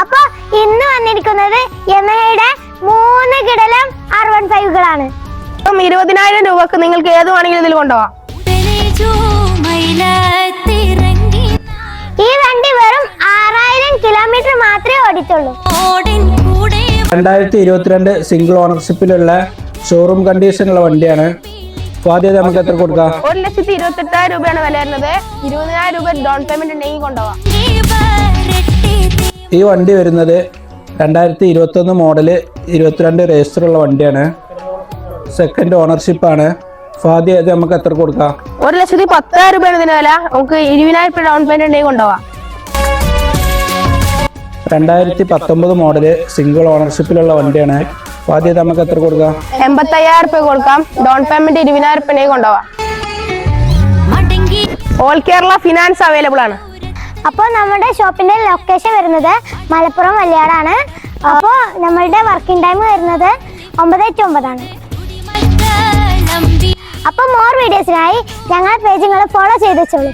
അപ്പൊ ഇന്ന് വന്നിരിക്കുന്നത് യമഹയുടെ 3 കിടലം R15കളാണ്. 20,000 രൂപക്ക് നിങ്ങൾക്ക് ഏത് വേണമെങ്കിലും ഇതിൽ കൊണ്ടുപോവാം. ഈ വണ്ടി വെറും 6000 കിലോമീറ്റർ മാത്രമേ ഓടിച്ചുള്ളൂ. 2022 സിംഗിൾ ഓണർഷിപ്പിലുള്ള ഷോറൂം കണ്ടീഷനുള്ള വണ്ടിയാണ്. ആദ്യം നമുക്ക് എത്ര കൊടുക്കാം? 1,28,000 രൂപയാണ് വില വരുന്നത്. 20,000 രൂപ ഡൗൺ പേയ്മെന്റ് ഉണ്ടെങ്കിൽ കൊണ്ടുപോവാം. ഈ വണ്ടി വരുന്നത് 2021 മോഡല് 22 രജിസ്റ്റർ ഉള്ള വണ്ടിയാണ്. സെക്കൻഡ് ഓണർഷിപ്പാണ്. ഫാദി അത് നമുക്ക് എത്ര കൊടുക്കാം? 1,10,000 രൂപയാണ് ഇതിന് വില. നമുക്ക് 20,000 രൂപ ഡൗൺ പേയ്മെന്റ് ഉണ്ടെങ്കിൽ കൊണ്ടുപോവാം. 2019 മോഡല് സിംഗിൾ ഓണർഷിപ്പിലുള്ള വണ്ടിയാണ്. ഫാദി അത് നമുക്ക് എത്ര കൊടുക്കാം? 85,000 രൂപ കൊടുക്കാം. ഡൗൺ പേയ്മെന്റ് 20,000 രൂപ ഉണ്ടെങ്കിൽ കൊണ്ടുപോവാം. ഓൾ കേരള ഫിനാൻസ് അവൈലബിൾ ആണ്. അപ്പോൾ നമ്മുടെ ഷോപ്പിന്റെ ലൊക്കേഷൻ വരുന്നത് മലപ്പുറം വല്യാടാണ്. അപ്പോൾ നമ്മളുടെ വർക്കിംഗ് ടൈം വരുന്നത് 9 to 9 ആണ്. അപ്പോൾ മോർ വീഡിയോസിനായി ഞങ്ങളുടെ പേജ് നിങ്ങൾ ഫോളോ ചെയ്ത് വെച്ചോളൂ.